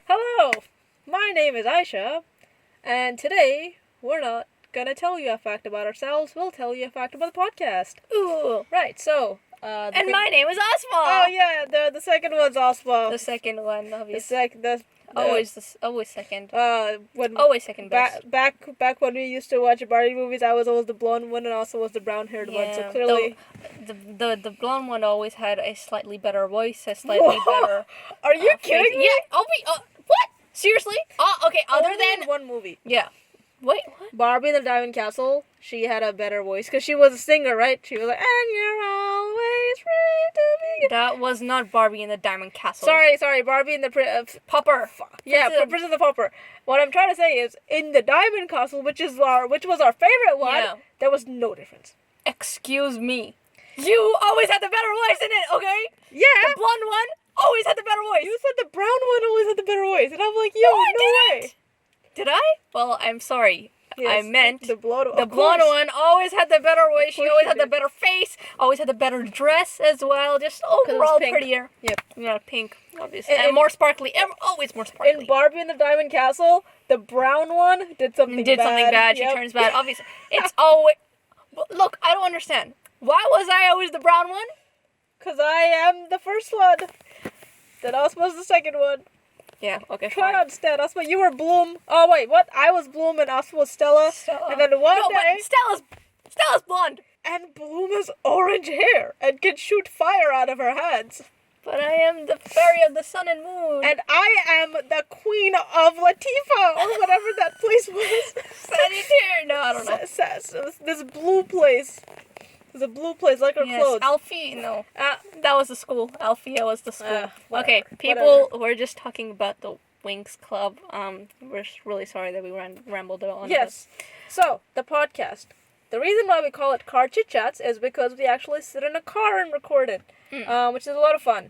Hello, my name is Aisha, and today we're not gonna tell you a fact about ourselves. We'll tell you a fact about the podcast. Ooh. Right. So, And my name is Asma. Oh yeah, the second one's Oswald. The second one, The obviously. Always second. When Always second best. back when we used to watch Barbie movies, I was always the blonde one and also was the brown-haired one. So clearly, the blonde one always had a slightly better voice, a slightly better. Are you kidding me? Yeah. What? Seriously? Okay. Other Only than in one movie. yeah. Wait. What? Barbie in the Diamond Castle, she had a better voice because she was a singer, right? She was like, "And you're always free to be." That was not Barbie in the Diamond Castle. Sorry, Barbie in the Popper. Yeah, Prince of the Popper. What I'm trying to say is, in the Diamond Castle, which was our favorite one, there was no difference. Excuse me. You always had the better voice in it, okay? Yeah. The blonde one always had the better voice. You said the brown one always had the better voice, and I'm like, yo, no way. Did I? Well, I'm sorry. Yes, I meant the blonde one always had the better voice. She always had the better face. Always had the better dress as well. Just overall prettier. Yep. Yeah, pink, obviously. And more sparkly. Always more sparkly. In Barbie in the Diamond Castle, the brown one did something bad. She turns bad. Obviously. It's always... Look, I don't understand. Why was I always the brown one? Because I am the first one. Then Osma's the second one. Yeah, okay, Try to understand. Osma, you were Bloom. Oh, wait, what? I was Bloom and Osma was Stella. And then one day... But Stella's blonde. And Bloom has orange hair and can shoot fire out of her hands. But I am the fairy of the sun and moon. And I am the queen of Latifa, or whatever that place was. Sanitaire. No, I don't know. This blue place. There's a blue place, like her clothes. Alfie, no. That was the school. Alfia was the school. Okay, whatever. We're just talking about the Winx Club. We're really sorry that we rambled on. Yes. So, the podcast. The reason why we call it Car Chit Chats is because we actually sit in a car and record it, which is a lot of fun.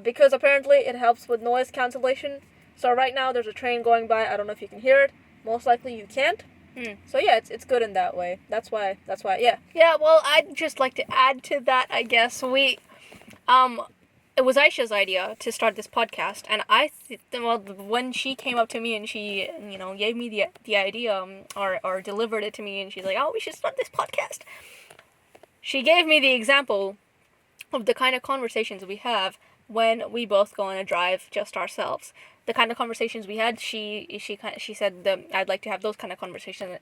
Because apparently it helps with noise cancellation. So right now there's a train going by. I don't know if you can hear it. Most likely you can't. So yeah, it's good in that way. That's why, yeah. Yeah, well, I'd just like to add to that, I guess. It was Aisha's idea to start this podcast, and when she came up to me and she, gave me the idea, or delivered it to me, and she's like, oh, we should start this podcast. She gave me the example of the kind of conversations we have when we both go on a drive just ourselves. The kind of conversations we had, she said that I'd like to have those kind of conversations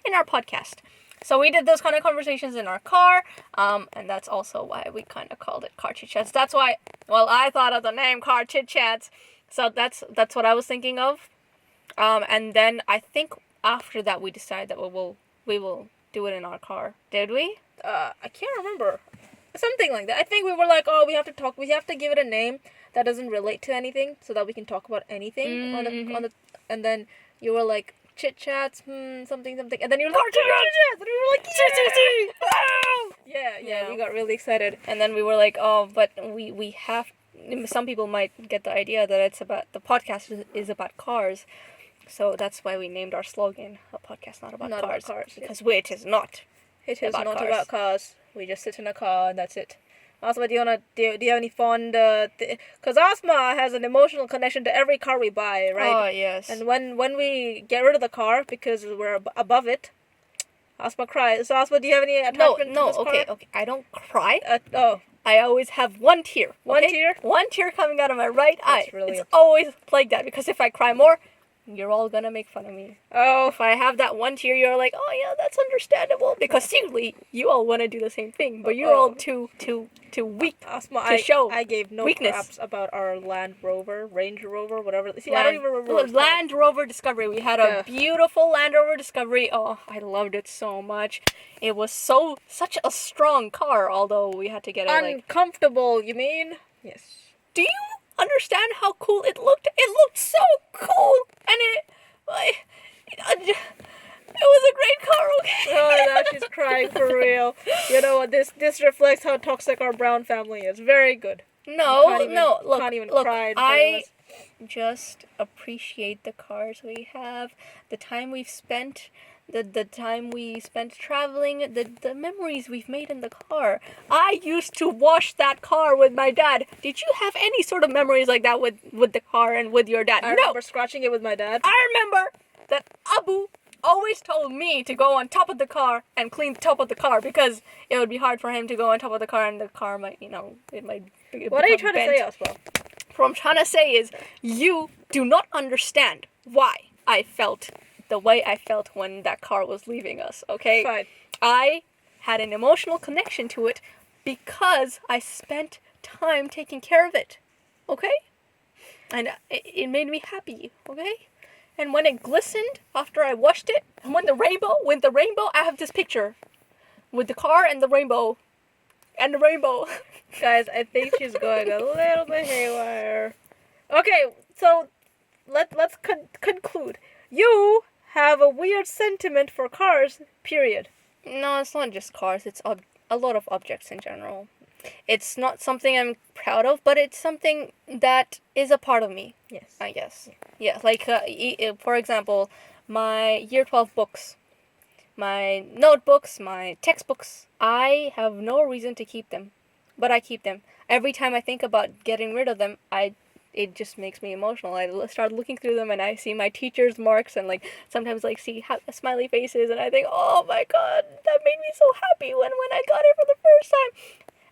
in our podcast. So we did those kind of conversations in our car, and that's also why we kind of called it Car Chit Chats. That's why, I thought of the name Car Chit Chats. So that's what I was thinking of. And then I think after that we decided that we will do it in our car. Did we? I can't remember. Something like that. I think we were like, oh, we have to give it a name that doesn't relate to anything so that we can talk about anything on the and then you were like chit chats, something, and then you were like chit chats, and we were like yeah, we got really excited, and then we were like, oh, but we have. Some people might get the idea that it's about the podcast is about cars, so that's why we named our slogan "A podcast not about cars," because it is not. It is not about cars. We just sit in a car and that's it. Asma, do you have any fond... Because Asma has an emotional connection to every car we buy, right? Oh, yes. And when we get rid of the car because we're above it, Asma cries. So Asma, do you have any attachment to this car? Okay. I don't cry. Oh. I always have one tear. Okay? One tear? One tear coming out of my right eye. Really it's always like that, because if I cry more, you're all gonna make fun of me. Oh. If I have that one tear, you're like, oh yeah, that's understandable. Because secretly, you all want to do the same thing, but you're all too weak to show I gave no craps about our Land Rover, Range Rover, whatever. See, I don't even remember what Land Rover Discovery. We had a beautiful Land Rover Discovery. Oh, I loved it so much. It was such a strong car, although we had to get it uncomfortable, you mean? Yes. Do you understand how cool it looked? It looked so cool, and it was a great car. Okay. Oh, now she's crying for real. You know what? This reflects how toxic our Brown family is. Very good. Look, cry. I just appreciate the cars we have, the time we've spent, the time we spent traveling, the memories we've made in the car. I used to wash that car with my dad. Did you have any sort of memories like that with the car and with your dad? I remember scratching it with my dad. I remember that Abu always told me to go on top of the car and clean the top of the car because it would be hard for him to go on top of the car and the car might, it might What are you trying to say, Oswald? What I'm trying to say is you do not understand why I felt the way I felt when that car was leaving us, okay? Fine. I had an emotional connection to it because I spent time taking care of it, okay? And it made me happy, okay? And when it glistened after I washed it, and when the rainbow, I have this picture with the car and the rainbow. And the rainbow. Guys, I think she's going a little bit haywire. Okay, so let's conclude. You have a weird sentiment for cars, period. No, it's not just cars. It's a lot of objects in general. It's not something I'm proud of, but it's something that is a part of me. Yes. I guess. Yeah, like, for example, my year 12 books, my notebooks, my textbooks. I have no reason to keep them, but I keep them. Every time I think about getting rid of them, it just makes me emotional. I start looking through them and I see my teacher's marks and like sometimes like see smiley faces and I think, oh my god, that made me so happy when I got it for the first time.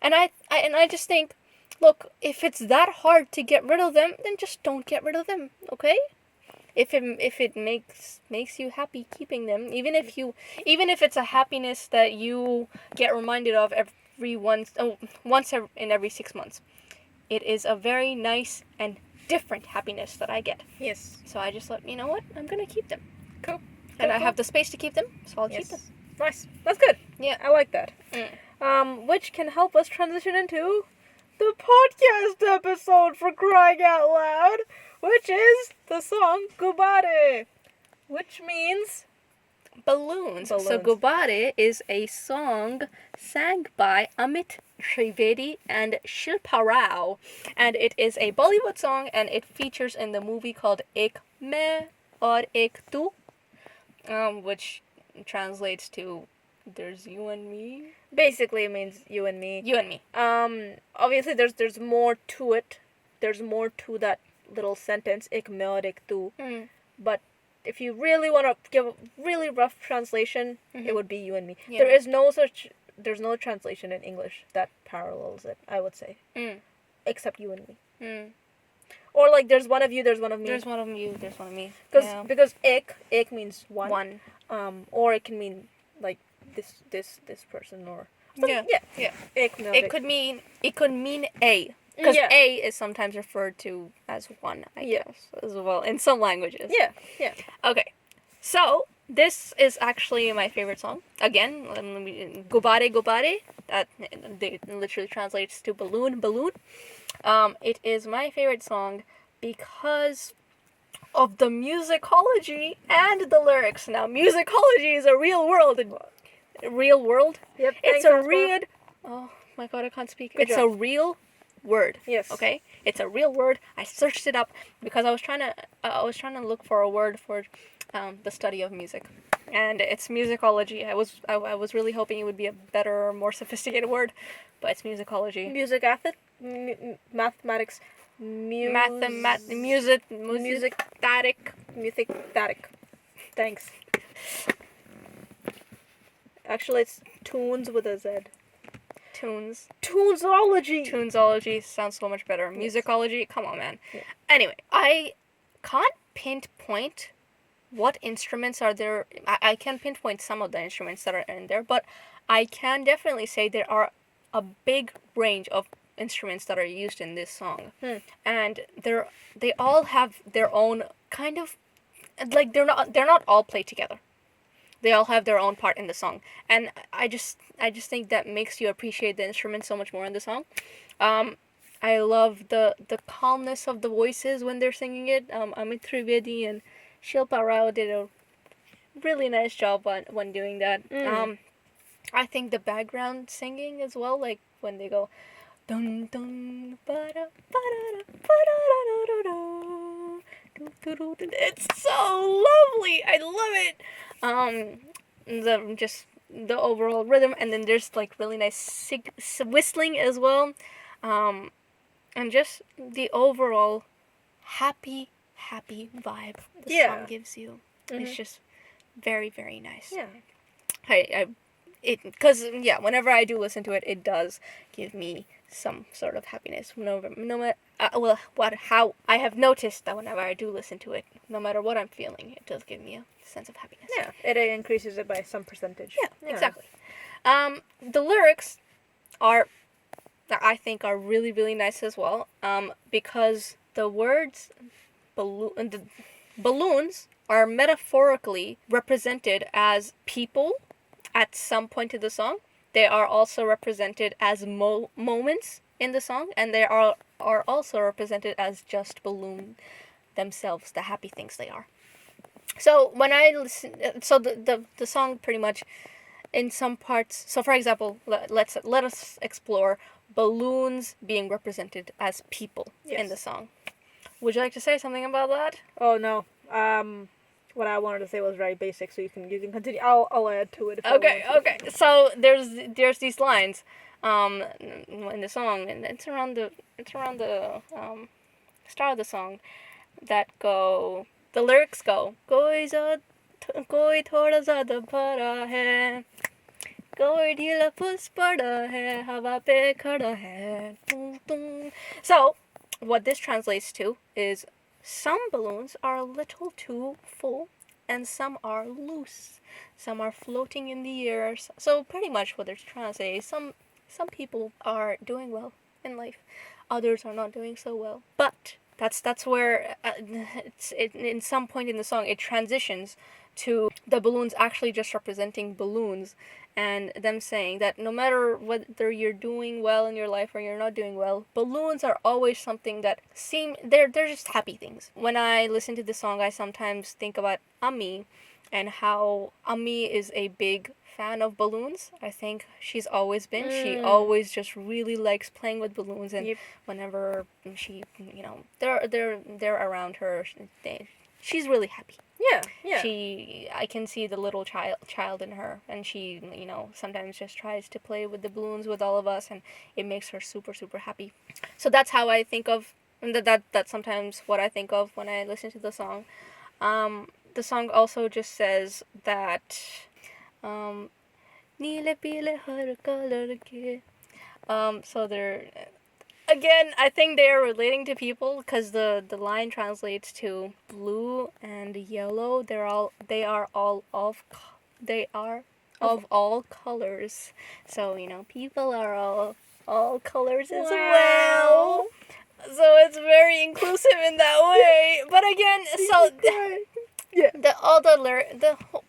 And I just think, look, if it's that hard to get rid of them, then just don't get rid of them, okay? If it makes you happy keeping them, even if it's a happiness that you get reminded of once in every 6 months. It is a very nice and different happiness that I get. Yes. So I just thought, you know what? I'm gonna keep them. Cool. And I have the space to keep them, so I'll keep them. Nice. That's good. Yeah. I like that. Which can help us transition into the podcast episode, for crying out loud, which is the song Gubbare, which means balloons. So Balloons. Gubbare is a song sang by Amit, Trivedi, and Shilpa Rao, and it is a Bollywood song, and it features in the movie called Ek Main Aur Ek Tu, which translates to "There's you and me." basically it means you and me. You and me. Obviously there's more to it. There's more to that little sentence, ek main aur ek tu. But if you really want to give a really rough translation, it would be you and me. Yeah. There's no translation in English that parallels it, I would say. Except you and me. Or like there's one of you, there's one of me. There's one of you, there's one of me. Because ek means one. One. Or it can mean like this person or Yeah. Ek main aur It ek- could mean a. Because Yeah. a is sometimes referred to as one, I guess, as well, in some languages. Yeah. Okay, so this is actually my favorite song. Again, Gubbare Gubbare. That literally translates to balloon. It is my favorite song because of the musicology and the lyrics. Now, musicology is a real world. Real world? Yep. It's thanks, a Oscar. real... Oh my god, I can't speak. Good It's job. a real word. Yes. Okay? It's a real word. I searched it up because I was trying to look for a word for the study of music. And it's musicology. I was really hoping it would be a better, more sophisticated word, but it's musicology. Music ethic, mathematics, Music music-tatic. Thanks. Actually, it's tunes with a Z. tunes. Tunesology. Sounds so much better. Yes. Musicology, come on, man. Yeah. Anyway, I can't pinpoint what instruments are there. I can pinpoint some of the instruments that are in there, but I can definitely say there are a big range of instruments that are used in this song. And they all have their own kind of, like, they're not all played together. They all have their own part in the song, and I just think that makes you appreciate the instruments so much more in the song. I love the calmness of the voices when they're singing it. Amit Trivedi and Shilpa Rao did a really nice job when doing that. I think the background singing as well, like when they go dun dun ba da ba da da da da da da. It's so lovely. I love it. The overall rhythm, and then there's like really nice whistling as well, and just the overall happy vibe the song gives you. It's just very, very nice. Yeah. Because whenever I do listen to it, it does give me some sort of happiness. No matter how I have noticed that whenever I do listen to it, no matter what I'm feeling, it does give me a sense of happiness. Yeah, it increases it by some percentage. Yeah, exactly. The lyrics I think are really, really nice as well. Because the words balloons are metaphorically represented as people at some point in the song. They are also represented as moments in the song, and they are also represented as just balloon themselves, the happy things they are. So when I listen, so the song pretty much in some parts. So for example, let us explore balloons being represented as people in the song. Would you like to say something about that? Oh no. What I wanted to say was very basic, so you can continue. I'll add to it. Okay. So there's these lines, in the song, and it's around the start of the song, that go. The lyrics go. Koi thoda zyada bada hai, koi dhila phus pada hai, hawa pe khada hai. So, what this translates to is, some balloons are a little too full, and some are loose. Some are floating in the air. So pretty much what they're trying to say is some people are doing well in life, others are not doing so well. But that's where in some point in the song it transitions to the balloons actually just representing balloons, and them saying that no matter whether you're doing well in your life or you're not doing well, balloons are always something that they're just happy things. When I listen to the song, I sometimes think about Ami, and how Ami is a big fan of balloons. I think she's always been. She always just really likes playing with balloons, and whenever she, they're around her, she's really happy. Yeah. I can see the little child in her, and she, sometimes just tries to play with the balloons with all of us, and it makes her super, super happy. So that's how I think of, and that's sometimes what I think of when I listen to the song. The song also just says that, neele peele har color ke. So they're, again, I think they are relating to people, because the line translates to blue and yellow. They are all of all colors. So people are all colors as well. So it's very inclusive in that way. But again, so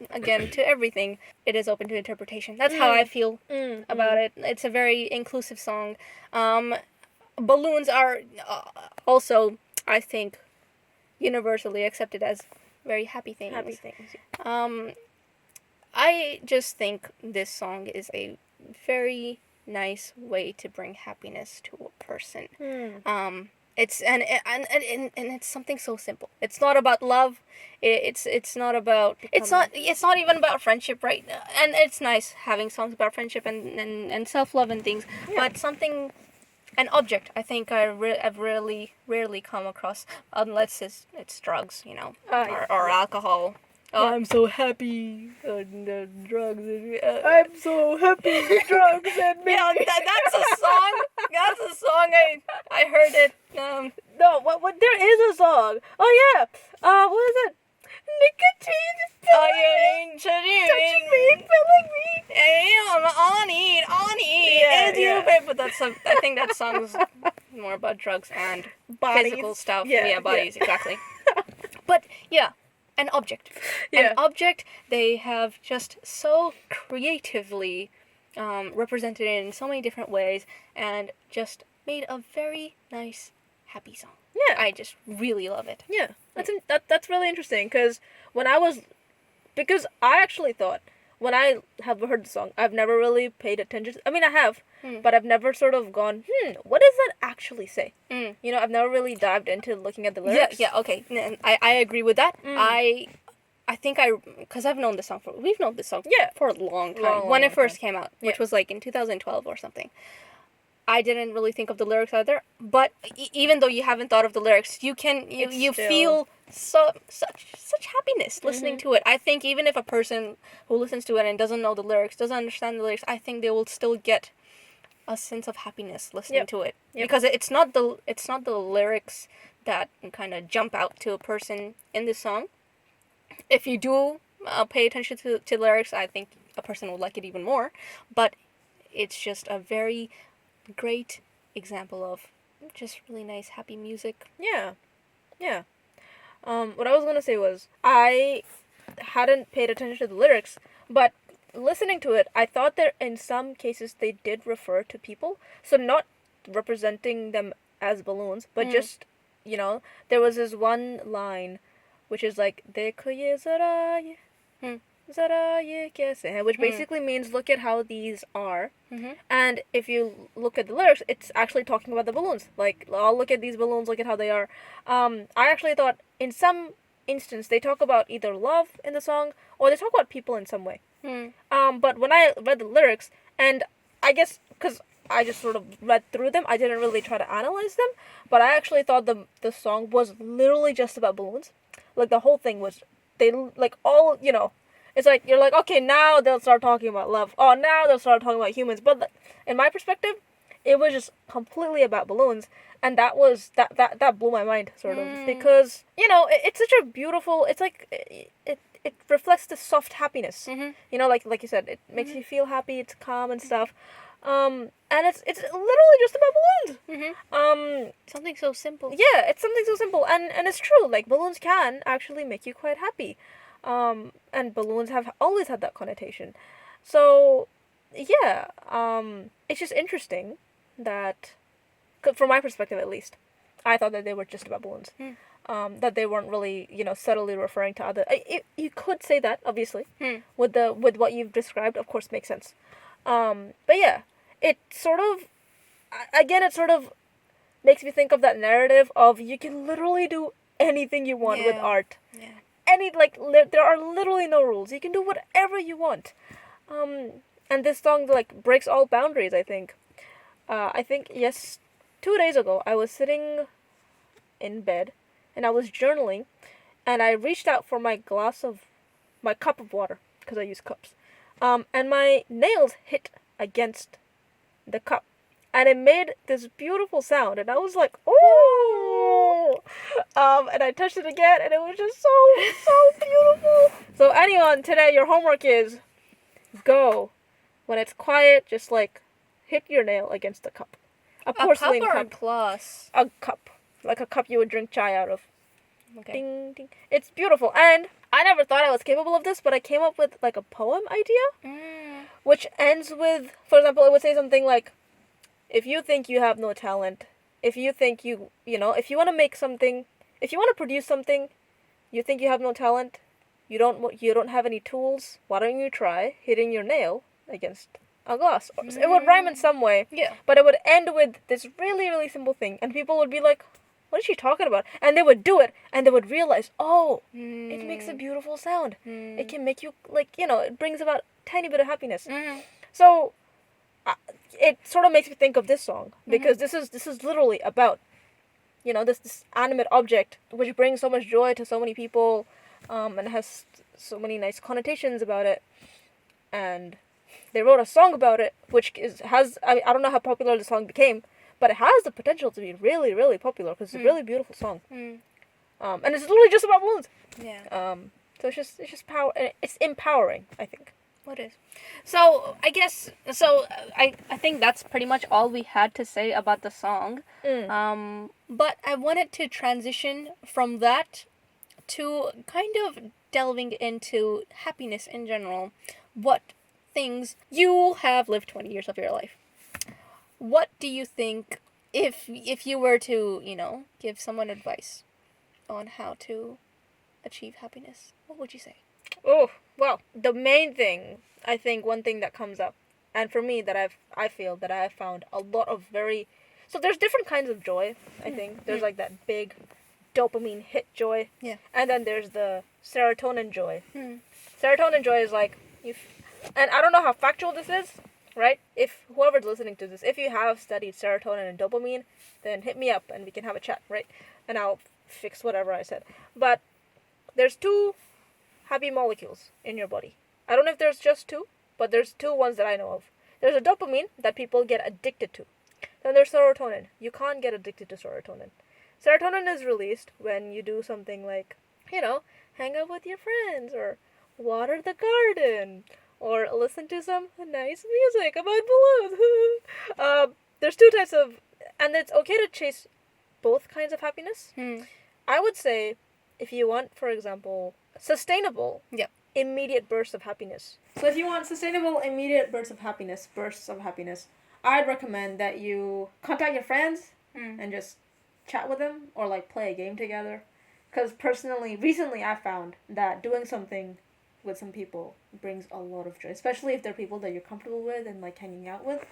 again, to everything, it is open to interpretation. That's how I feel about it. It's a very inclusive song. Balloons are also, I think, universally accepted as very happy things. I just think this song is a very nice way to bring happiness to a person. It's and it's something so simple. It's not about love. It's not about it's not even about friendship, right? And it's nice having songs about friendship and self-love and things, but an object, I think I've really rarely come across, unless it's drugs, or alcohol. I'm so happy and drugs. I'm so happy, drugs and me. Yeah, that's a song. That's a song. I heard it. No, what? There is a song. Oh yeah. What is it? Nicotine. Touching me, filling me. All I need is you, babe. But I think that song's more about drugs and physical stuff. Yeah, bodies, exactly. But yeah, an object. An object they have just so creatively represented in so many different ways, and just made a very nice, happy song. Yeah. I just really love it. Yeah. That's really interesting, because I actually thought, when I have heard the song, I've never really paid attention. I mean, I have, but I've never sort of gone, what does that actually say? I've never really dived into looking at the lyrics. Yeah, okay. I agree with that. I think because we've known this song Yeah. for a long time. Long, when long it first time. came out, which Yeah. was like in 2012 or something. I didn't really think of the lyrics either, but even though you haven't thought of the lyrics, you It's feel such happiness listening to it. I think even if a person who listens to it and doesn't know the lyrics, doesn't understand the lyrics, I think they will still get a sense of happiness listening Yep. to it. Yep. Because it's not the lyrics that kind of jump out to a person in this song. If you do pay attention to lyrics, I think a person would like it even more. But it's just a very great example of just really nice, happy music. Yeah. Yeah. What I was gonna say was I hadn't paid attention to the lyrics, but listening to it, I thought that in some cases they did refer to people. So not representing them as balloons, but just, there was this one line which is like Dekho ye zara ye, zara ye kaise hai, which basically means look at how these are. And if you look at the lyrics, it's actually talking about the balloons. Like, oh, look at these balloons, look at how they are. I actually thought in some instance they talk about either love in the song or they talk about people in some way. But when I read the lyrics, and I guess because I just sort of read through them, I didn't really try to analyze them, but I actually thought the song was literally just about balloons. Like, the whole thing was, it's like, you're like, okay, now they'll start talking about love. Oh, now they'll start talking about humans. But in my perspective, it was just completely about balloons. And that blew my mind, sort of. Because, it's such a beautiful, it's like, it reflects the soft happiness. Like you said, it makes you feel happy, it's calm and stuff. And it's literally just about balloons. Something so simple. Yeah, it's something so simple. And it's true, like, balloons can actually make you quite happy. And balloons have always had that connotation. So, yeah, it's just interesting that, from my perspective at least, I thought that they were just about balloons. That they weren't really, subtly referring to other. You could say that, obviously, with what you've described, of course, makes sense. But yeah, it sort of makes me think of that narrative of you can literally do anything you want with art. Yeah. There are literally no rules. You can do whatever you want. And this song, like, breaks all boundaries, I think. Yes, 2 days ago, I was sitting in bed, and I was journaling, and I reached out for my cup of water, because I use cups. And my nails hit against the cup. And it made this beautiful sound, and I was like, oh! And I touched it again, and it was just so beautiful. So anyone, today your homework is, when it's quiet, just like, hit your nail against the cup. A porcelain cup. Or cup. A glass? A cup. Like a cup you would drink chai out of. Okay. Ding, ding. It's beautiful, and I never thought I was capable of this, but I came up with, like, a poem idea, which ends with, for example, it would say something like, if you think you have no talent, if you think if you want to make something, if you want to produce something, you think you have no talent, you don't have any tools, why don't you try hitting your nail against a glass? It would rhyme in some way, but it would end with this really, really simple thing, and people would be like, what is she talking about? And they would do it, and they would realize, it makes a beautiful sound. It can make you, it brings about a tiny bit of happiness. So, it sort of makes me think of this song, because this is literally about, this animate object, which brings so much joy to so many people, and has so many nice connotations about it, and they wrote a song about it, which I don't know how popular the song became, but it has the potential to be really, really popular, because it's a really beautiful song. And it's literally just about balloons. Yeah. So it's just power. It's empowering, I think. What is? So I guess I think that's pretty much all we had to say about the song. But I wanted to transition from that to kind of delving into happiness in general. What things you have lived 20 years of your life? What do you think, if you were to, give someone advice on how to achieve happiness, what would you say? Oh, well, the main thing, I think, one thing that comes up, and for me that I feel that I have found a lot of so there's different kinds of joy, I think. There's like that big dopamine hit joy. Yeah. And then there's the serotonin joy. Hmm. Serotonin joy is like, and I don't know how factual this is, right? If whoever's listening to this, if you have studied serotonin and dopamine, then hit me up and we can have a chat, right? And I'll fix whatever I said. But there's two happy molecules in your body. I don't know if there's just two, but there's two ones that I know of. There's a dopamine that people get addicted to. Then there's serotonin. You can't get addicted to serotonin. Serotonin is released when you do something like, hang out with your friends, or water the garden, or listen to some nice music about balloons. There's two types of, and it's okay to chase both kinds of happiness. I would say, if you want, for example, sustainable, immediate bursts of happiness. So if you want sustainable, immediate bursts of happiness, I'd recommend that you contact your friends and just chat with them, or like play a game together. Because recently I found that doing something with some people brings a lot of joy, especially if they're people that you're comfortable with and like hanging out with.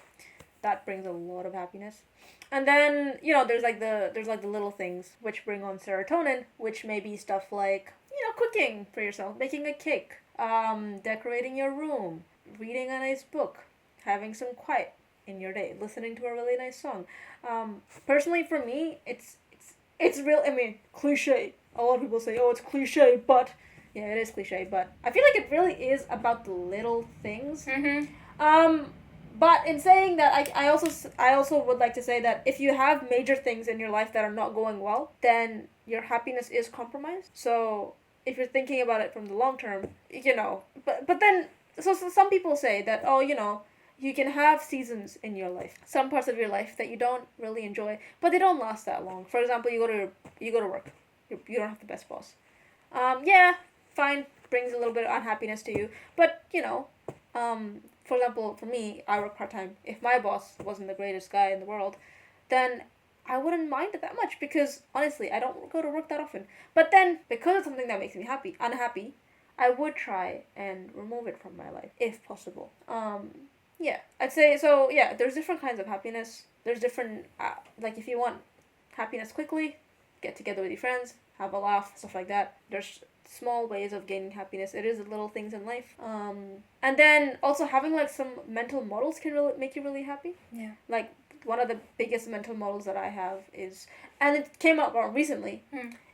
That brings a lot of happiness. And then, there's like the little things which bring on serotonin, which may be stuff like, cooking for yourself, making a cake, decorating your room, reading a nice book, having some quiet in your day, listening to a really nice song. Personally for me, it's real, cliche. A lot of people say, oh, it's cliche, but yeah, it is cliche, but I feel like it really is about the little things. But in saying that, I also would like to say that if you have major things in your life that are not going well, then your happiness is compromised. So if you're thinking about it from the long term, but then, so some people say that, oh, you can have seasons in your life, some parts of your life that you don't really enjoy, but they don't last that long. For example, you go to work, you don't have the best boss. Fine, brings a little bit of unhappiness to you, but for example, for me, I work part-time. If my boss wasn't the greatest guy in the world, then I wouldn't mind it that much, because honestly, I don't go to work that often. But then, because it's something that makes me unhappy, I would try and remove it from my life, if possible. I'd say, so yeah, there's different kinds of happiness. There's different, like if you want happiness quickly, get together with your friends, have a laugh, stuff like that. There's small ways of gaining happiness. It is the little things in life. And then also having like some mental models can really make you really happy. Yeah. Like one of the biggest mental models that I have is, and it came up recently,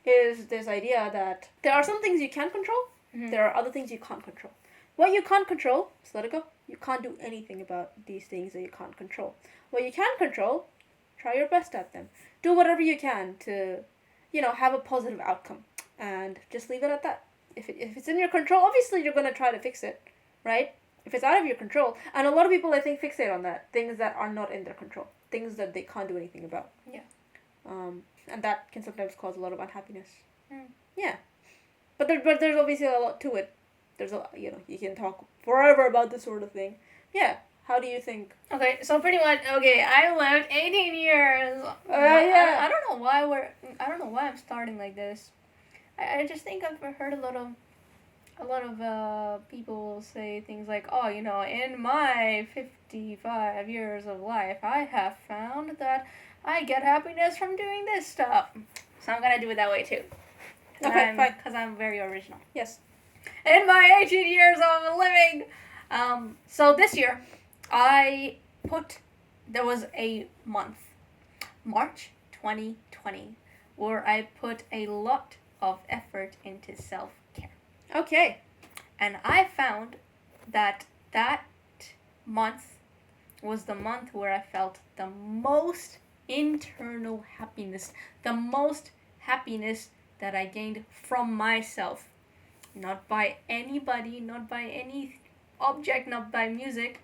is this idea that there are some things you can control. There are other things you can't control. What you can't control, just let it go. You can't do anything about these things that you can't control. What you can control, try your best at them. Do whatever you can to, have a positive outcome. And just leave it at that. If it's in your control, obviously you're going to try to fix it, right? If it's out of your control. And a lot of people, I think, fixate on that. Things that are not in their control. Things that they can't do anything about. Yeah. And that can sometimes cause a lot of unhappiness. Yeah. But there's obviously a lot to it. There's you can talk forever about this sort of thing. Yeah. How do you think? Okay, so pretty much, I lived 18 years. Yeah. I don't know why I'm starting like this. I just think I've heard a lot of people say things like, oh, in my 55 years of life, I have found that I get happiness from doing this stuff. So I'm gonna do it that way too. Okay, fine. Because I'm very original. Yes. In my 18 years of living. So this year, there was a month, March 2020, where I put a lot of effort into self-care. Okay. And I found that month was the month where I felt the most internal happiness, the most happiness that I gained from myself. Not by anybody, not by any object, not by music,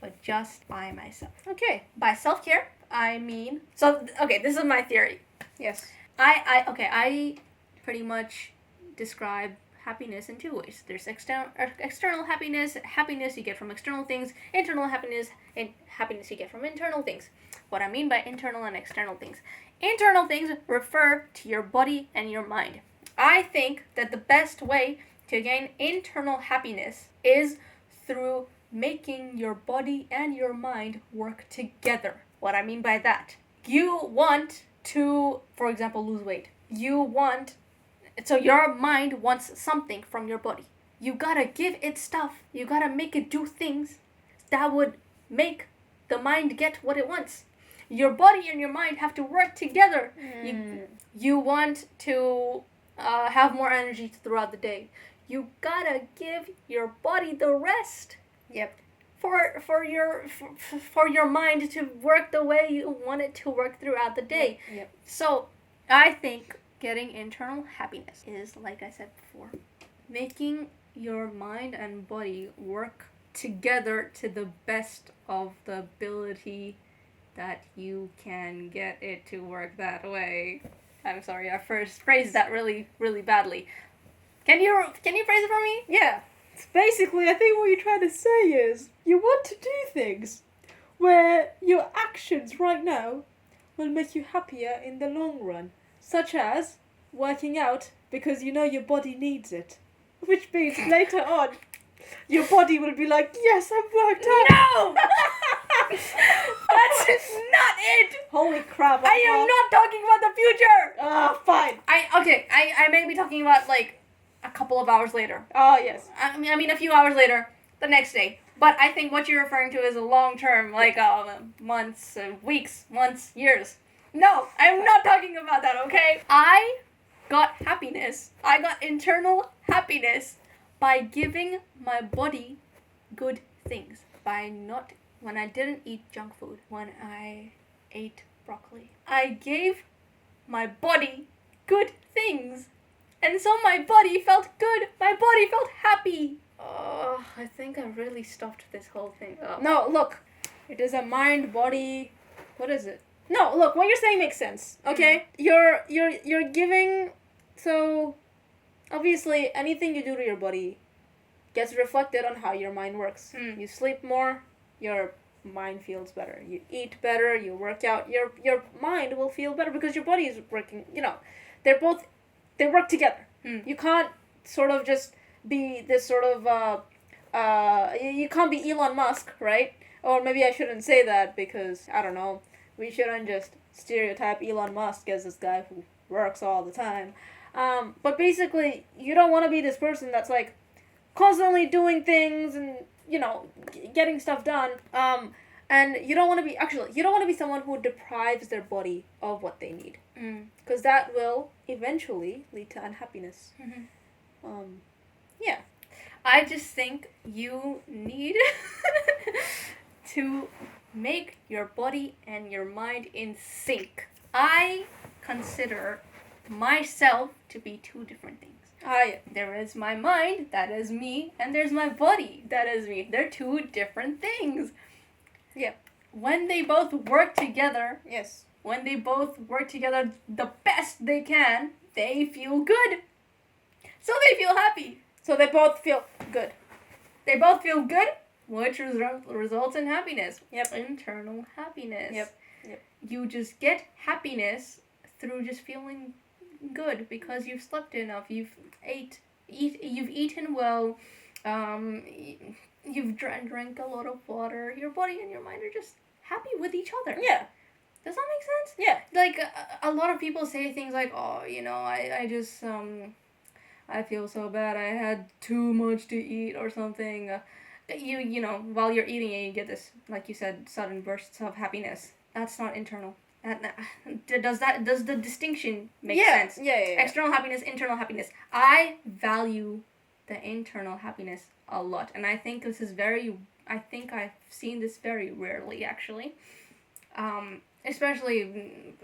but just by myself. Okay. By self-care, I mean... this is my theory. Yes. I pretty much describe happiness in two ways. There's external happiness you get from external things, internal happiness, and happiness you get from internal things. What I mean by internal and external things. Internal things refer to your body and your mind. I think that the best way to gain internal happiness is through making your body and your mind work together. What I mean by that, you want to, for example, lose weight. so your mind wants something from your body. You gotta give it stuff. You gotta make it do things that would make the mind get what it wants. Your body and your mind have to work together. You want to have more energy throughout the day. You gotta give your body the rest. Yep. For your mind to work the way you want it to work throughout the day. Yep. So I think getting internal happiness is, like I said before, making your mind and body work together to the best of the ability that you can get it to work that way. I'm sorry, I first phrased that really, really badly. Can you phrase it for me? Yeah. Basically, I think what you're trying to say is you want to do things where your actions right now will make you happier in the long run, such as working out because you know your body needs it, which means later on your body will be like, yes, I've worked out. No! That's not it! Holy crap. I am not talking about the future! Ah, fine. I may be talking about, like, a couple of hours later. Oh, yes. I mean a few hours later, the next day. But I think what you're referring to is a long term, like months, weeks, months, years. No, I'm not talking about that, okay? I got happiness. I got internal happiness by giving my body good things. When I didn't eat junk food, when I ate broccoli. I gave my body good things. And so my body felt good. My body felt happy. Oh, I think I really stuffed this whole thing up. No, look. It is a mind, body. What is it? No, look. What you're saying makes sense. Okay, you're giving. So, obviously, anything you do to your body gets reflected on how your mind works. You sleep more, your mind feels better. You eat better. You work out. Your mind will feel better because your body is working. You know, they work together. You can't sort of just be this sort of you can't be Elon Musk, right? Or maybe I shouldn't say that because I don't know. We shouldn't just stereotype Elon Musk as this guy who works all the time. But basically, you don't want to be this person that's like constantly doing things and getting stuff done. And you don't want to be someone who deprives their body of what they need. Because that will eventually lead to unhappiness. Yeah. I just think you need to make your body and your mind in sync. I consider myself to be two different things. There is my mind, that is me, and there's my body, that is me. They're two different things. Yeah. When they both work together, Yes. when they both work together the best they can, they feel good. So they feel happy. So they both feel good. They both feel good, which results in happiness. Yep. Internal happiness. Yep. You just get happiness through just feeling good because you've slept enough, you've eaten well, you've drank a lot of water. Your body and your mind are just happy with each other. Yeah. Does that make sense? Yeah. Like, a lot of people say things like, oh, I just, I feel so bad, I had too much to eat or something. While you're eating it, you get this, like you said, sudden bursts of happiness. That's not internal. Does the distinction make sense? Yeah. External happiness, internal happiness. I value the internal happiness a lot. And I think I've seen this very rarely, actually. Especially,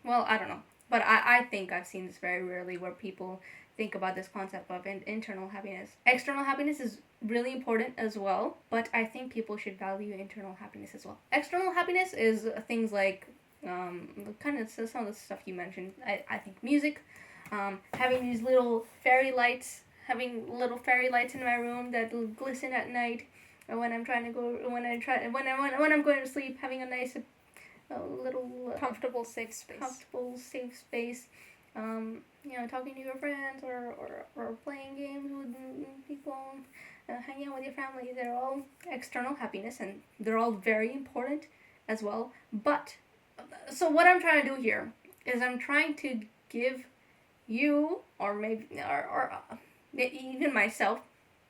well, I don't know. But I think I've seen this very rarely where people think about this concept of internal happiness. External happiness is really important as well, but I think people should value internal happiness as well. External happiness is things like, kind of some of the stuff you mentioned. I think music, having these little fairy lights, having little fairy lights in my room that glisten at night, or when I'm going to sleep, having a nice little comfortable, safe space. Talking to your friends or playing games with people, hanging out with your family. They're all external happiness, and they're all very important as well. But so what I'm trying to do here is I'm trying to give you, or maybe, or even myself,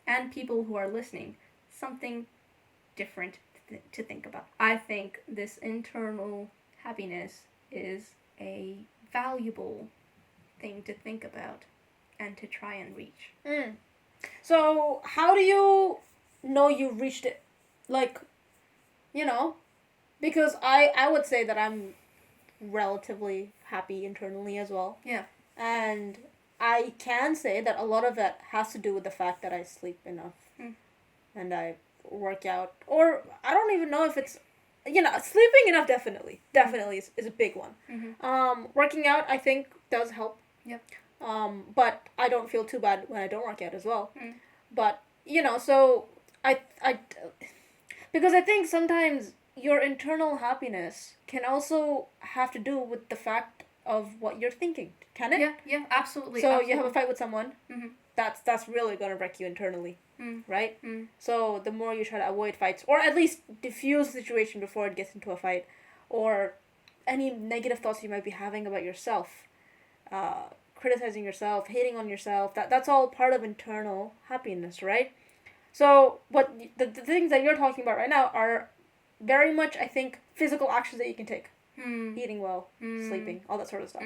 and people who are listening, something different to think about. I think this internal happiness is a valuable thing to think about and to try and reach. So how do you know you've reached it? Like, you know, because I would say that I'm relatively happy internally as well. Yeah. And I can say that a lot of that has to do with the fact that I sleep enough. And I work out. Or I don't even know if it's, sleeping enough definitely is a big one. Working out, I think, does help. Yep. But I don't feel too bad when I don't work out as well. But, so I because I think sometimes your internal happiness can also have to do with the fact of what you're thinking. Can it? Yeah, absolutely. So absolutely. you have a fight with someone, that's really going to wreck you internally, right? So the more you try to avoid fights, or at least diffuse the situation before it gets into a fight, or any negative thoughts you might be having about yourself, criticizing yourself, hating on yourself, that's all part of internal happiness, right? So what the things that you're talking about right now are very much, I think, physical actions that you can take. Eating well, sleeping, all that sort of stuff.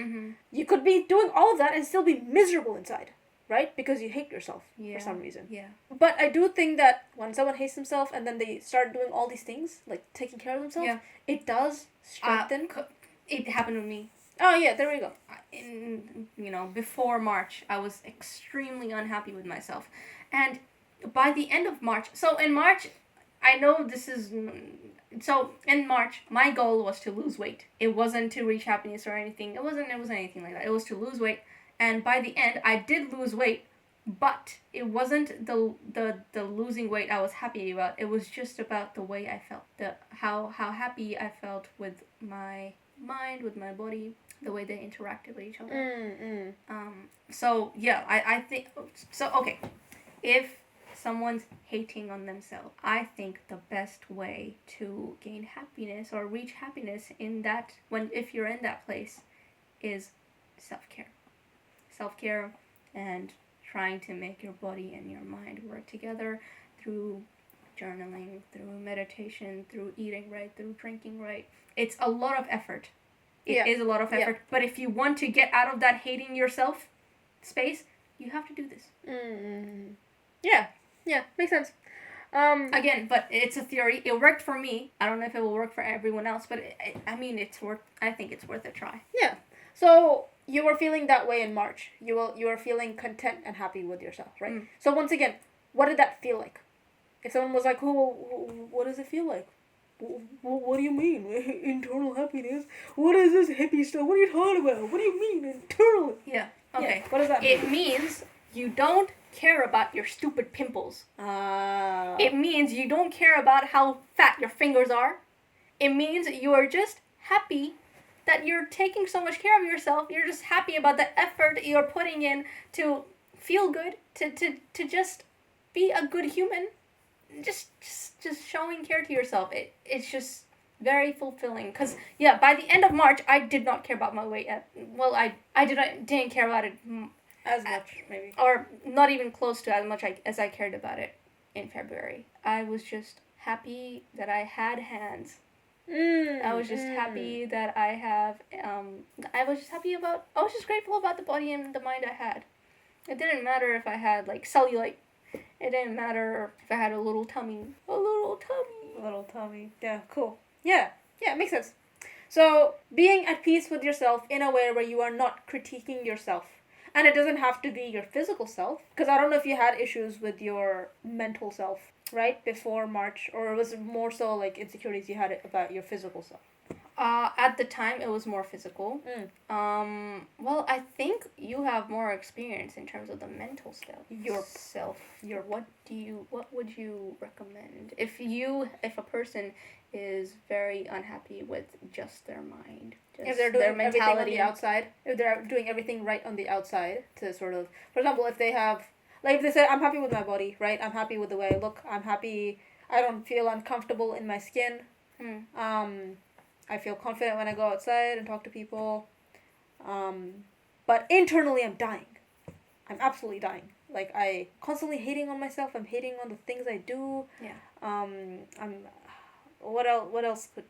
You could be doing all of that and still be miserable inside, right? Because you hate yourself for some reason. Yeah. But I do think that when someone hates themselves and then they start doing all these things, like taking care of themselves, it does strengthen. It happened with me. Oh yeah, there we go. Before March, I was extremely unhappy with myself. And by the end of March, so in March, I know this is, so in March, my goal was to lose weight. It wasn't to reach happiness or anything. It wasn't anything like that. It was to lose weight. And by the end, I did lose weight, but it wasn't the losing weight I was happy about. It was just about the way I felt, how happy I felt with my mind, with my body, the way they interacted with each other. So yeah, I think so. Okay, if someone's hating on themselves, I think the best way to gain happiness or reach happiness if you're in that place, is self-care. Self-care and trying to make your body and your mind work together through journaling, through meditation, through eating right, through drinking right. It's a lot of effort. It is a lot of effort. But if you want to get out of that hating yourself space, you have to do this. Yeah, makes sense. Again, but it's a theory. It worked for me. I don't know if it will work for everyone else, but it's worth. I think it's worth a try. Yeah. So you were feeling that way in March. You were feeling content and happy with yourself, right? So once again, what did that feel like? If someone was like, what does it feel like? What do you mean? Internal happiness? What is this hippie stuff? What are you talking about? What do you mean internal? Yeah. Okay. Yeah. What does that mean? It means you don't care about your stupid pimples. It means you don't care about how fat your fingers are. It means you are just happy that you're taking so much care of yourself. You're just happy about the effort you're putting in to feel good, to just be a good human. Just showing care to yourself. It's just very fulfilling. Because, by the end of March, I did not care about my weight. I didn't care about it as much, maybe. Or not even close to as much as I cared about it in February. I was just happy that I had hands. I was just happy that I have, I was just grateful about the body and the mind I had. It didn't matter if I had, cellulite. It didn't matter if I had a little tummy. Yeah, cool. Yeah, it makes sense. So, being at peace with yourself in a way where you are not critiquing yourself. And it doesn't have to be your physical self. Because I don't know if you had issues with your mental self, right? Before March. Or was it more so insecurities you had about your physical self? At the time, it was more physical. Well, I think you have more experience in terms of the mental self. What would you recommend if a person is very unhappy with just their mind, if they're doing everything on the outside, if they're doing everything right on the outside to sort of, for example, if they have, if they say, I'm happy with my body, right? I'm happy with the way I look. I'm happy. I don't feel uncomfortable in my skin. I feel confident when I go outside and talk to people. But internally, I'm dying. I'm absolutely dying. Like, I constantly hating on myself. I'm hating on the things I do. Yeah. I'm. What else? What else could?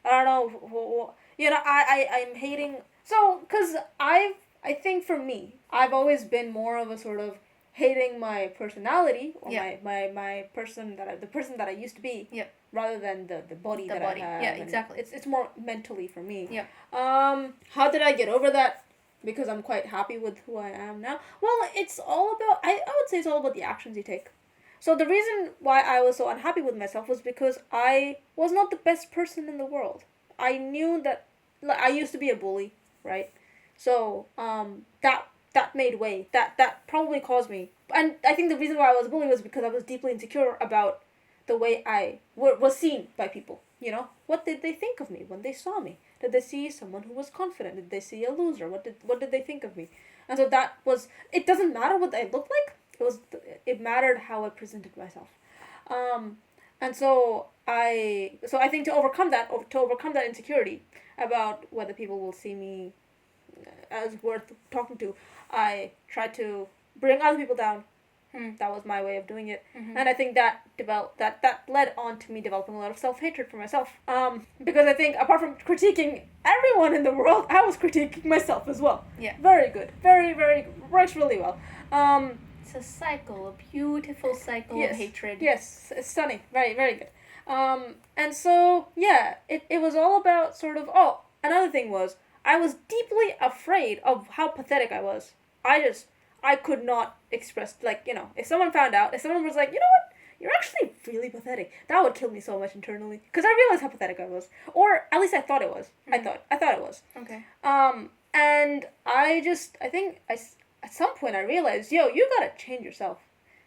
I don't know. You know, I'm hating. So, cause I think for me, I've always been more of a sort of hating my personality or my person the person that I used to be. Yeah. Rather than the body I have. Yeah, exactly. It's more mentally for me. Yeah. How did I get over that? Because I'm quite happy with who I am now. Well, it's all about, I would say it's all about the actions you take. So the reason why I was so unhappy with myself was because I was not the best person in the world. I knew that, like, I used to be a bully, right? So, that made way. That probably caused me. And I think the reason why I was a bully was because I was deeply insecure about the way I was seen by people. You know, what did they think of me when they saw me? Did they see someone who was confident? Did they see a loser? What did they think of me? And so that was, it doesn't matter what I looked like. It mattered how I presented myself. And so I think to overcome that insecurity about whether people will see me as worth talking to, I tried to bring other people down. That was my way of doing it. And I think that led on to me developing a lot of self-hatred for myself. Because I think apart from critiquing everyone in the world, I was critiquing myself as well. Yeah. Very good. Very, very, works really well. It's a cycle, a beautiful cycle of hatred. Yes, it's stunning. Very, very good. And so, yeah, it was all about sort of, another thing was, I was deeply afraid of how pathetic I was. I could not express, like, you know, if someone found out, if someone was like, you know what, you're actually really pathetic, that would kill me so much internally. Because I realized how pathetic I was. Or, at least I thought it was. I thought it was. Okay. And I think at some point I realized, you gotta change yourself.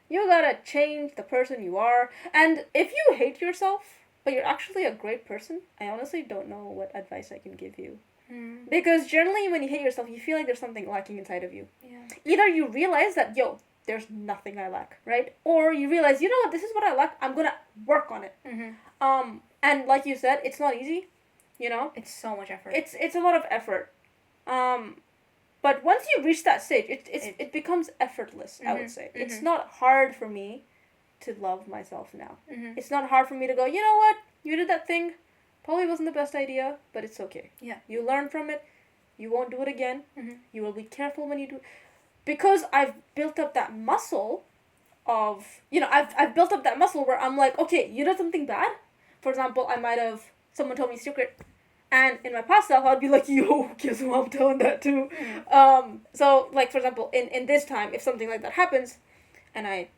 You gotta change the person you are. And if you hate yourself, but you're actually a great person, I honestly don't know what advice I can give you. Because generally when you hate yourself, you feel like there's something lacking inside of you. Yeah. Either you realize that, there's nothing I lack, right? Or you realize, you know what, this is what I lack, I'm gonna work on it. And like you said, it's not easy, you know? It's so much effort. It's a lot of effort. But once you reach that stage, it becomes effortless, I would say. It's not hard for me to love myself now. It's not hard for me to go, you know what, you did that thing, probably wasn't the best idea, but it's okay. Yeah. You learn from it. You won't do it again. You will be careful when you do. Because I've built up that muscle of, I've built up that muscle where I'm like, okay, you did something bad. For example, someone told me a secret. And in my past self, I'd be like, yo, guess who I'm telling that to? So, like, for example, in this time, if something like that happens, and I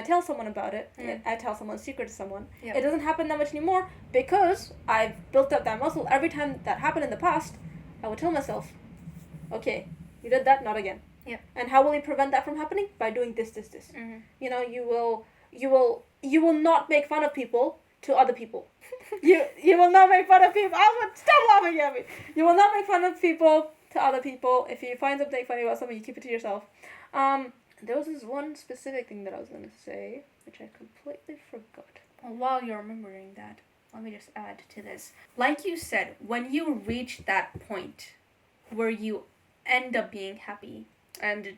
tell someone about it, I tell someone a secret to someone, it doesn't happen that much anymore because I've built up that muscle. Every time that happened in the past, I would tell myself, okay, you did that, not again. Yeah. And how will you prevent that from happening? By doing this. You know, you will not make fun of people to other people. you will not make fun of people. Stop laughing at me. You will not make fun of people to other people. If you find something funny about someone, you keep it to yourself. There was this one specific thing that I was going to say, which I completely forgot. Well, while you're remembering that, let me just add to this. Like you said, when you reach that point where you end up being happy and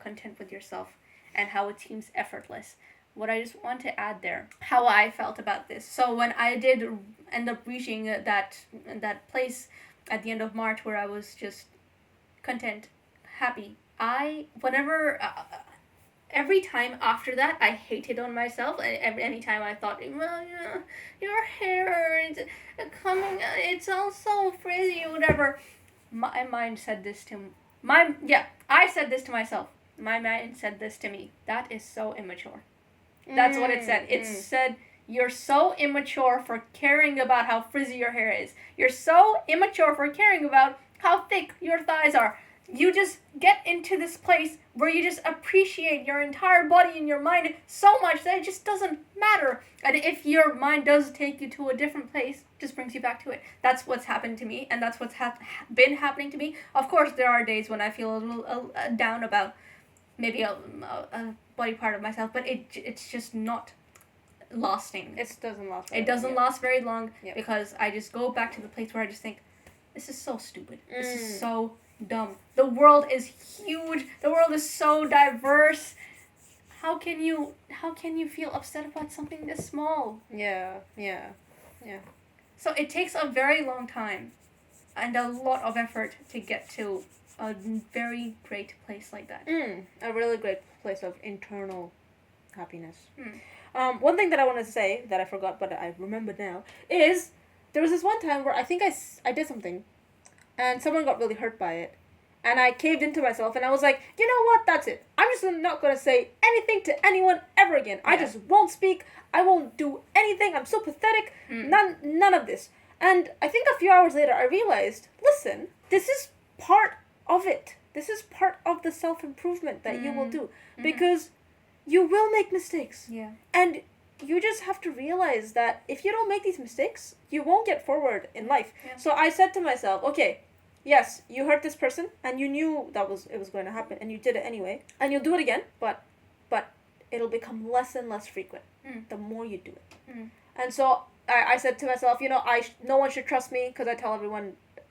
content with yourself and how it seems effortless, what I just want to add there, how I felt about this. So when I did end up reaching that place at the end of March where I was just content, happy, every time after that, I hated on myself. Any time I thought, well, your hair is coming, it's all so frizzy, whatever. My mind said this to I said this to myself. My mind said this to me. That is so immature. That's what it said. It said, you're so immature for caring about how frizzy your hair is. You're so immature for caring about how thick your thighs are. You just get into this place where you just appreciate your entire body and your mind so much that it just doesn't matter. And if your mind does take you to a different place, it just brings you back to it. That's what's happened to me, and that's what's been happening to me. Of course, there are days when I feel a little down about maybe a body part of myself, but it's just not lasting. It doesn't last. It doesn't last very long because I just go back to the place where I just think, this is so stupid. This is so dumb. The world is huge. The world is so diverse. How can you feel upset about something this small? Yeah. So it takes a very long time and a lot of effort to get to a very great place like that. A really great place of internal happiness. One thing that I wanted to say that I forgot but I remember now is there was this one time where I think I did something and someone got really hurt by it. And I caved into myself and I was like, you know what, that's it. I'm just not going to say anything to anyone ever again. I just won't speak. I won't do anything. I'm so pathetic. None of this. And I think a few hours later I realized, listen, this is part of it. This is part of the self-improvement that you will do. Because you will make mistakes. Yeah. And you just have to realize that if you don't make these mistakes, you won't get forward in life. Yeah. So I said to myself, okay, yes, you hurt this person and you knew it was going to happen and you did it anyway. And you'll do it again, but it'll become less and less frequent the more you do it. And so I said to myself, no one should trust me because I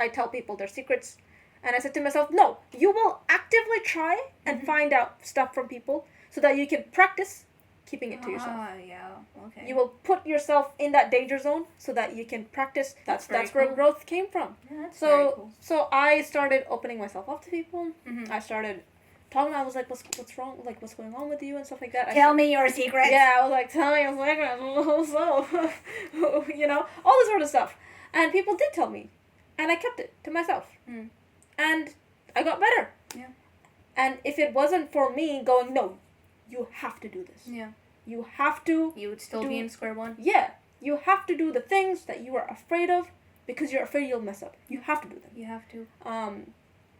tell people their secrets. And I said to myself, no, you will actively try and find out stuff from people so that you can practice keeping it to yourself. Yeah, okay. You will put yourself in that danger zone so that you can practice. That's where cool. growth came from. Yeah, that's very cool. So I started opening myself up to people. Mm-hmm. I started talking. I was like, what's wrong? Like, what's going on with you and stuff like that. Tell me your secrets. Yeah, I was like, tell me your secrets. So, all this sort of stuff. And people did tell me. And I kept it to myself. And I got better. Yeah. And if it wasn't for me going, no, you have to do this. Yeah. You have to. You would still be in square one? Yeah. You have to do the things that you are afraid of because you're afraid you'll mess up. You have to do them. You have to.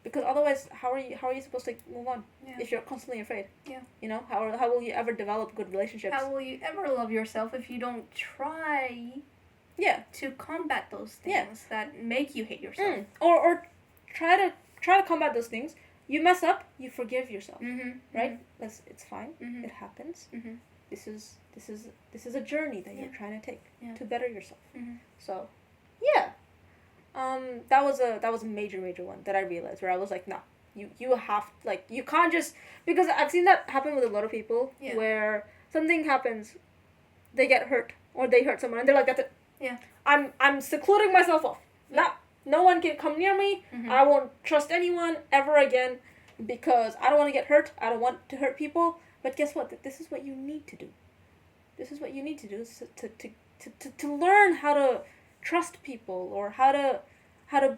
Because otherwise, how are you supposed to move on if you're constantly afraid? Yeah. How will you ever develop good relationships? How will you ever love yourself if you don't try to combat those things that make you hate yourself? Or try to combat those things. You mess up, you forgive yourself. Right? It's fine. It happens. This is a journey that you're trying to take to better yourself. So, yeah. That was a major one that I realized where I was like, nah, you have, like, you can't just, because I've seen that happen with a lot of people where something happens, they get hurt or they hurt someone and they're like, that's it. Yeah. I'm secluding myself off. No one can come near me. I won't trust anyone ever again because I don't want to get hurt. I don't want to hurt people. But guess what? This is what you need to do. This is what you need to do is to learn how to trust people or how to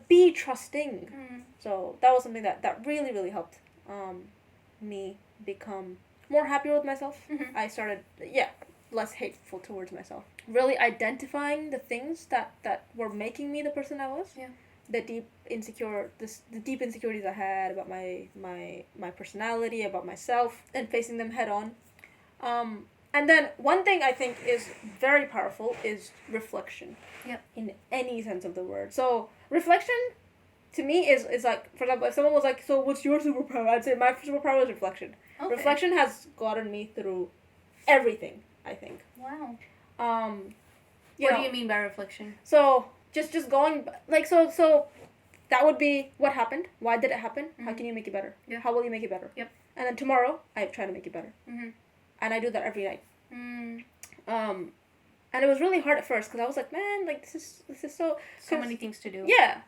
be trusting. So that was something that really, really helped me become more happier with myself. I started, less hateful towards myself. Really identifying the things that were making me the person I was. Yeah. The deep insecurities I had about my personality, about myself, and facing them head on. And then one thing I think is very powerful is reflection. Yep. In any sense of the word. So reflection to me is like, for example, if someone was like, so what's your superpower? I'd say my superpower is reflection. Okay. Reflection has gotten me through everything, I think. Wow. What do you mean by reflection? So just going, like, so that would be what happened. Why did it happen? How can you make it better? Yeah. How will you make it better? Yep. And then tomorrow I try to make it better. And I do that every night. And it was really hard at first because I was like, man, like this is so many things to do. Yeah.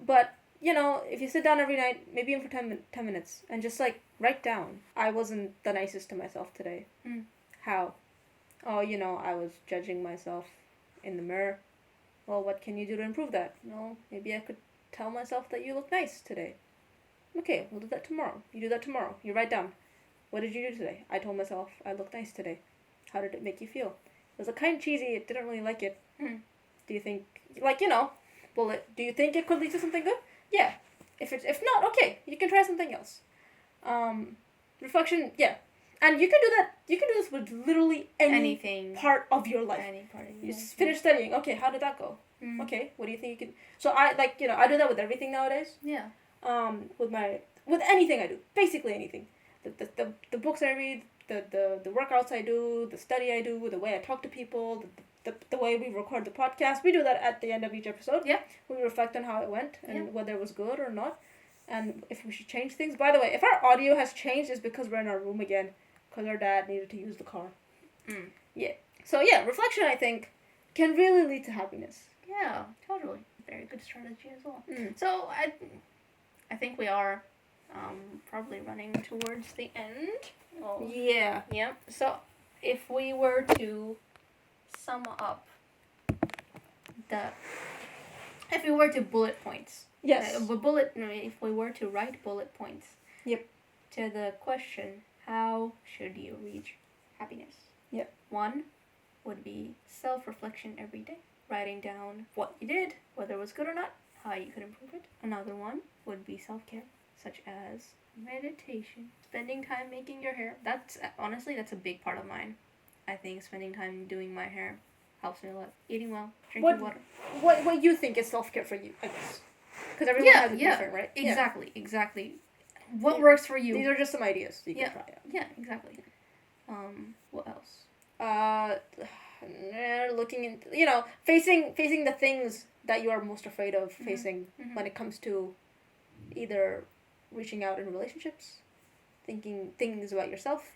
But if you sit down every night, maybe even for 10 minutes, and just like write down, I wasn't the nicest to myself today. How? Oh, I was judging myself in the mirror. Well, what can you do to improve that? Well, maybe I could tell myself that you look nice today. Okay, we'll do that tomorrow. You do that tomorrow. You write down, what did you do today? I told myself I look nice today. How did it make you feel? It was kind of cheesy. It didn't really like it. Do you think, do you think it could lead to something good? Yeah. If not, okay, you can try something else. Reflection, yeah. And you can do that. You can do this with literally anything part of your life. Any part of your life. You just finish studying. Okay, how did that go? Okay, what do you think you can? So I I do that with everything nowadays. Yeah. With anything I do, basically anything. The books I read, the workouts I do, the study I do, the way I talk to people, the way we record the podcast. We do that at the end of each episode. Yeah. We reflect on how it went and whether it was good or not. and if we should change things. By the way, if our audio has changed, it's because we're in our room again, because our dad needed to use the car. Yeah. So yeah, reflection, I think, can really lead to happiness. Yeah, totally. Very good strategy as well. So I think we are probably running towards the end. Oh. Yeah. Yeah. So if we were to sum up if we were to bullet points. Yes. If we were to write bullet points. Yep. To the question, how should you reach happiness? Yep. 1 would be self-reflection every day. Writing down what you did, whether it was good or not, how you could improve it. Another one would be self-care, such as meditation, spending time making your hair. That's a big part of mine. I think spending time doing my hair helps me a lot. Eating well, drinking water. What you think is self-care for you, I guess? Because everyone has a different, right? Exactly. What works for you? These are just some ideas you can try out. Yeah, exactly. What else? Looking into, facing the things that you are most afraid of facing when it comes to either reaching out in relationships, thinking things about yourself.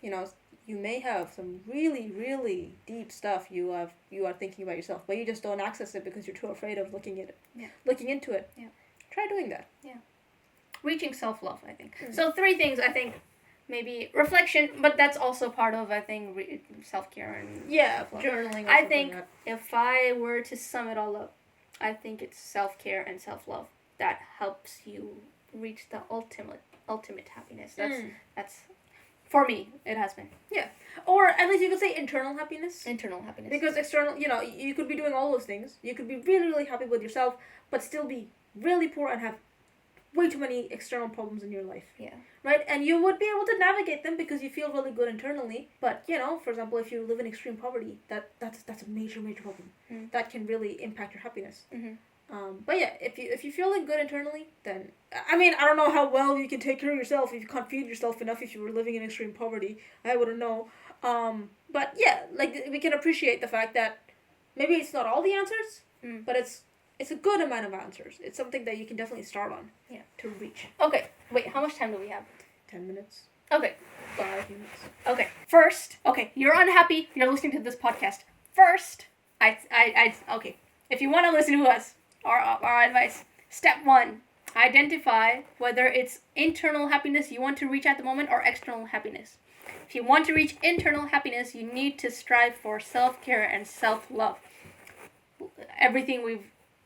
You may have some really, really deep stuff you are thinking about yourself, but you just don't access it because you're too afraid of looking into it. Yeah. Try doing that. Yeah. Reaching self-love, I think. So 3 things, I think. Maybe reflection, but that's also part of, I think, self-care and journaling. I think if I were to sum it all up, I think it's self-care and self-love that helps you reach the ultimate happiness. That's for me, it has been. Yeah. Or at least you could say internal happiness. Internal happiness. Because external, you could be doing all those things. You could be really, really happy with yourself, but still be really poor and have way too many external problems in your life. Yeah. Right? And you would be able to navigate them because you feel really good internally. But, for example, if you live in extreme poverty, that's a major, major problem. That can really impact your happiness. But yeah, if you're feeling good internally, then, I don't know how well you can take care of yourself if you can't feed yourself enough if you were living in extreme poverty. I wouldn't know. But yeah, we can appreciate the fact that maybe it's not all the answers, but it's a good amount of answers. It's something that you can definitely start on. Yeah. To reach. Okay. Wait, how much time do we have? 10 minutes. Okay. 5 minutes. Okay. First, you're unhappy, you're listening to this podcast. First, okay. If you want to listen to us, our advice, step 1, identify whether it's internal happiness you want to reach at the moment or external happiness. If you want to reach internal happiness, you need to strive for self-care and self-love.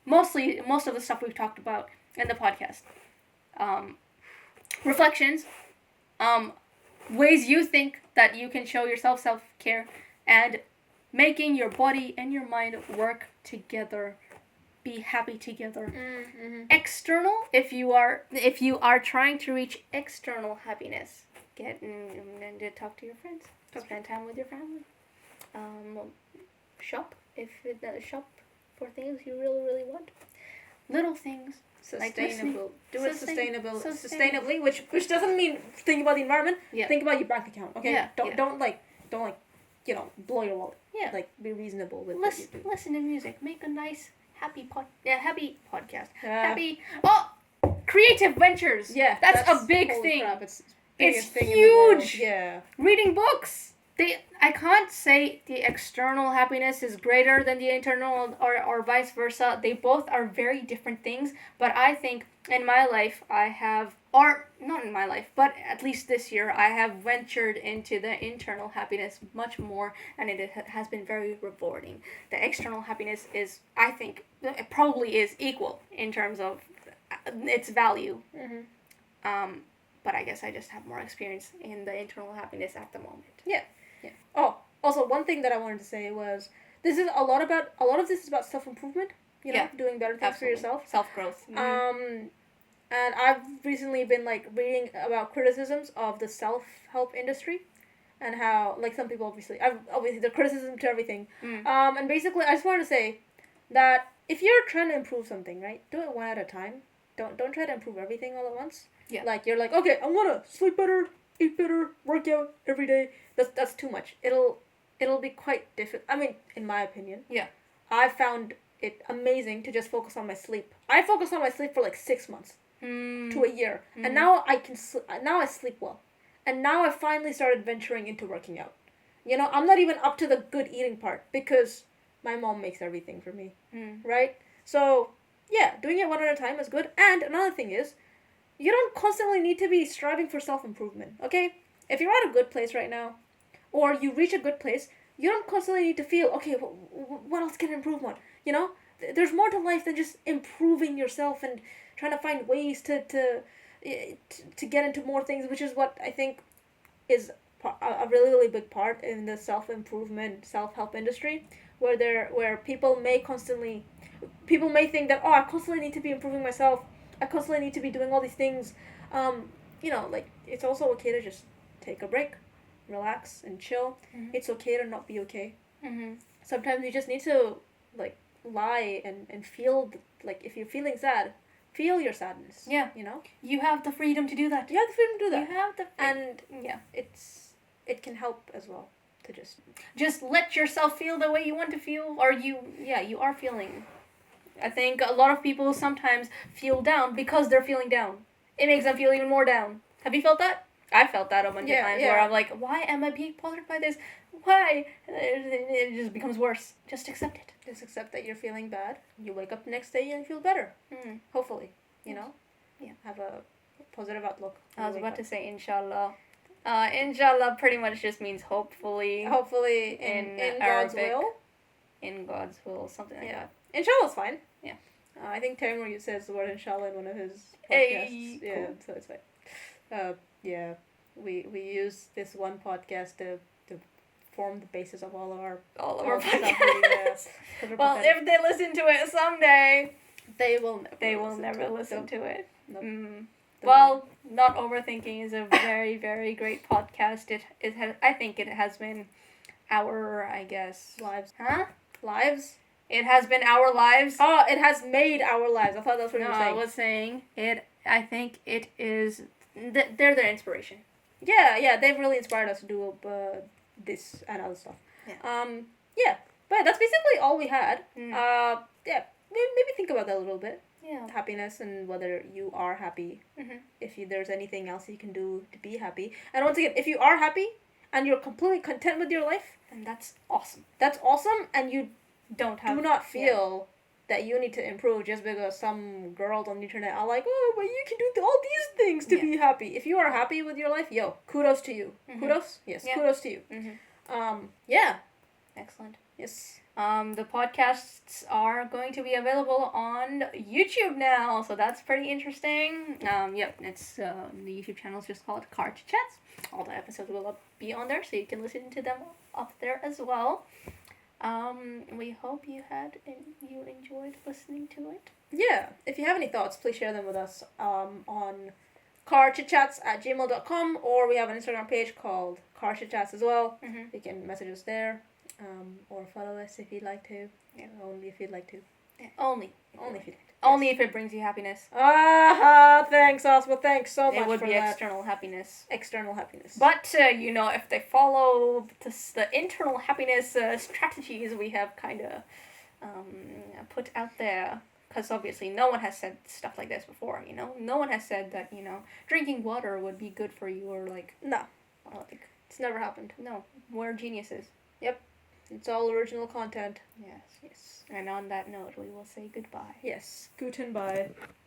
Most of the stuff we've talked about in the podcast. Reflections, ways you think that you can show yourself self-care, and making your body and your mind work together, be happy together. External, if you are trying to reach external happiness, get and talk to your friends, spend time with your family, shop for things you really, really want. Little things. Sustainable. Do it sustainably, which doesn't mean think about the environment. Yeah. Think about your bank account. Okay. Yeah. Don't blow your wallet. Yeah. Be reasonable with what you do. Listen to music. Make a nice happy podcast. Happy. Creative ventures. Yeah. That's a big thing. Crap. It's thing huge. Yeah. Reading books. I can't say the external happiness is greater than the internal or vice versa. They both are very different things. But I think in my life not in my life, but at least this year, I have ventured into the internal happiness much more, and it has been very rewarding. The external happiness is, I think, it probably is equal in terms of its value. But I guess I just have more experience in the internal happiness at the moment. Yeah. Oh, also one thing that I wanted to say was a lot of this is about self-improvement, doing better things for yourself. Self-growth. And I've recently been reading about criticisms of the self-help industry and how some people obviously the criticism to everything. And basically I just wanted to say that if you're trying to improve something, right, do it one at a time. Don't try to improve everything all at once. Yeah. You're okay, I'm gonna sleep better, eat better, work out every day. That's too much. It'll be quite difficult. In my opinion. Yeah. I found it amazing to just focus on my sleep. I focused on my sleep for 6 months. to a year. And now now I sleep well. And now I finally started venturing into working out. I'm not even up to the good eating part because my mom makes everything for me. Right? So, yeah, doing it one at a time is good. And another thing is, you don't constantly need to be striving for self-improvement, okay? If you're at a good place right now, or you reach a good place, you don't constantly need to feel, okay, what else can I improve on? There's more to life than just improving yourself and trying to find ways to get into more things, which is what I think is a really, really big part in the self-improvement, self-help industry, where people may think that, I constantly need to be improving myself, I constantly need to be doing all these things. It's also okay to just take a break, relax, and chill. It's okay to not be okay. Sometimes you just need to, lie and feel, if you're feeling sad, feel your sadness. Yeah. You have the freedom to do that. You have the freedom to do that. You have the And, yeah, it can help as well to just let yourself feel the way you want to feel, or you are feeling. I think a lot of people sometimes feel down because they're feeling down. It makes them feel even more down. Have you felt that? I felt that a bunch of times where I'm like, why am I being bothered by this? Why? It just becomes worse. Just accept it. Just accept that you're feeling bad. You wake up the next day and feel better. Hopefully. Yeah. Have a positive outlook. I was about to say inshallah. Inshallah pretty much just means hopefully. Hopefully in God's will. In God's will, something like that. Inshallah's fine. Yeah. I think Taimur says the word inshallah in one of his podcasts. Cool. So it's fine. We use this one podcast to form the basis of all of our podcasts. Well, if they listen to it someday, they will never listen to it. Nope. Well, Not Overthinking is a very, very great podcast. I think it has been our, lives. Huh? Lives? It has been our lives. Oh, it has made our lives. I thought that's what you were saying. No, I was saying it. I think it is. They're their inspiration. Yeah, they've really inspired us to do this and other stuff. Yeah. But that's basically all we had. Maybe think about that a little bit. Yeah. Happiness and whether you are happy. If there's anything else you can do to be happy. And once again, if you are happy and you're completely content with your life, then that's awesome. That's awesome, and you do not feel that you need to improve just because some girls on the internet are like, oh, but you can do all these things to be happy. If you are happy with your life, kudos to you. Kudos? Yes, kudos to you. Excellent. Yes. The podcasts are going to be available on YouTube now, so that's pretty interesting. It's the YouTube channel is just called Car Chats. All the episodes will be on there, so you can listen to them up there as well. We hope you enjoyed listening to it. Yeah, if you have any thoughts, please share them with us on carchitchats@gmail.com, or we have an Instagram page called Car Chitchats as well. You can message us there, or follow us if you'd like to. Yeah, only if you'd like to. Yeah, only if you'd like to. Only if it brings you happiness. Thanks, Osma. Thanks so much. It would for be that. external happiness. External happiness. But, if they follow the internal happiness strategies we have kind of put out there, because obviously no one has said stuff like this before, No one has said that, drinking water would be good for you, or No. It's never happened. No. We're geniuses. Yep. It's all original content. Yes. And on that note, we will say goodbye. Yes. Guten bye.